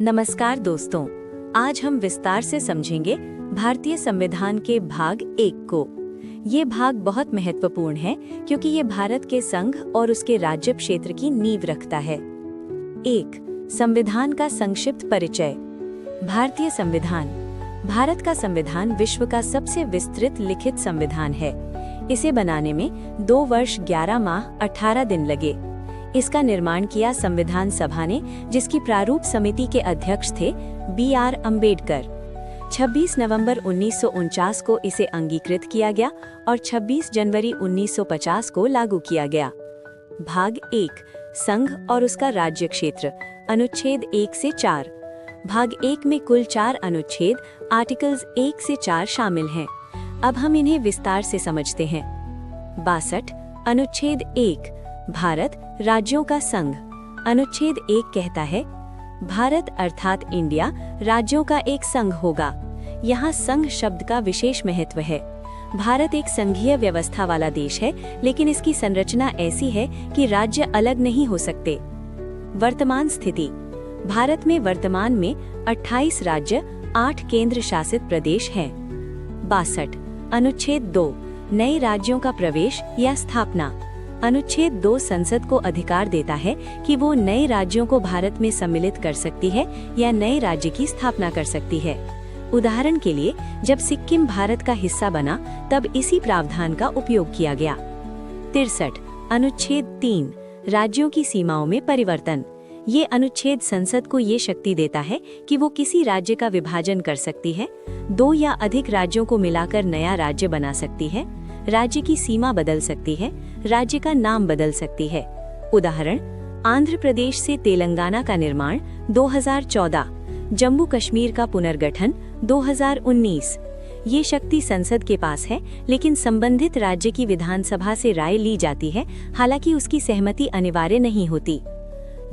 नमस्कार दोस्तों, आज हम विस्तार से समझेंगे भारतीय संविधान के भाग 1 को। ये भाग बहुत महत्वपूर्ण है क्योंकि ये भारत के संघ और उसके राज्य क्षेत्र की नींव रखता है। 1. संविधान का संक्षिप्त परिचय। भारतीय संविधान। भारत का संविधान विश्व का सबसे विस्तृत लिखित संविधान है। इसे बनाने में 2 वर्ष 11 माह 18 दिन लगे। इसका निर्माण किया संविधान सभा ने, जिसकी प्रारूप समिति के अध्यक्ष थे B.R. अम्बेडकर। 26 नवंबर 1949 को इसे अंगीकृत किया गया और 26 जनवरी 1950 को लागू किया गया। भाग 1, संघ और उसका राज्य क्षेत्र। अनुच्छेद 1 से 4। भाग 1 में कुल 4 अनुच्छेद आर्टिकल्स 1 से 4 शामिल हैं। अब हम इन्हें विस्तार से समझते हैं। 62। अनुच्छेद 1, भारत राज्यों का संघ। अनुच्छेद 1 कहता है, भारत अर्थात इंडिया राज्यों का एक संघ होगा। यहाँ संघ शब्द का विशेष महत्व है। भारत एक संघीय व्यवस्था वाला देश है, लेकिन इसकी संरचना ऐसी है कि राज्य अलग नहीं हो सकते। वर्तमान स्थिति। भारत में वर्तमान में 28 राज्य, 8 केंद्र शासित प्रदेश हैं। 62। अनुच्छेद 2, नए राज्यों का प्रवेश या स्थापना। अनुच्छेद 2 संसद को अधिकार देता है कि वो नए राज्यों को भारत में सम्मिलित कर सकती है या नए राज्य की स्थापना कर सकती है। उदाहरण के लिए, जब सिक्किम भारत का हिस्सा बना तब इसी प्रावधान का उपयोग किया गया। 63। अनुच्छेद 3, राज्यों की सीमाओं में परिवर्तन। ये अनुच्छेद संसद को ये शक्ति देता है कि वो किसी राज्य का विभाजन कर सकती है, 2 या अधिक राज्यों को मिलाकर नया राज्य बना सकती है, राज्य की सीमा बदल सकती है, राज्य का नाम बदल सकती है। उदाहरण, आंध्र प्रदेश से तेलंगाना का निर्माण 2014, जम्मू कश्मीर का पुनर्गठन 2019। ये शक्ति संसद के पास है, लेकिन संबंधित राज्य की विधानसभा से राय ली जाती है, हालांकि उसकी सहमति अनिवार्य नहीं होती।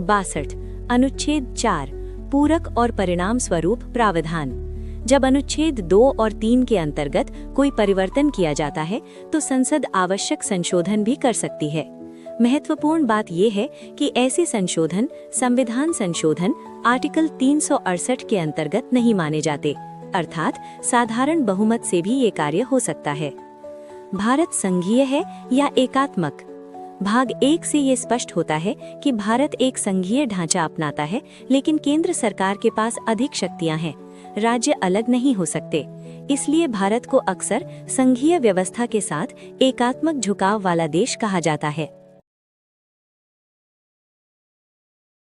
62। अनुच्छेद 4, पूरक और परिणाम स्वरूप प्रावधान। जब अनुच्छेद 2 और 3 के अंतर्गत कोई परिवर्तन किया जाता है तो संसद आवश्यक संशोधन भी कर सकती है। महत्वपूर्ण बात यह है कि ऐसे संशोधन संविधान संशोधन आर्टिकल 368 के अंतर्गत नहीं माने जाते, अर्थात साधारण बहुमत से भी ये कार्य हो सकता है। भारत संघीय है या एकात्मक। भाग 1 से ये स्पष्ट होता है कि भारत एक संघीय ढांचा अपनाता है, लेकिन केंद्र सरकार के पास अधिक शक्तियां हैं। राज्य अलग नहीं हो सकते, इसलिए भारत को अक्सर संघीय व्यवस्था के साथ एकात्मक झुकाव वाला देश कहा जाता है।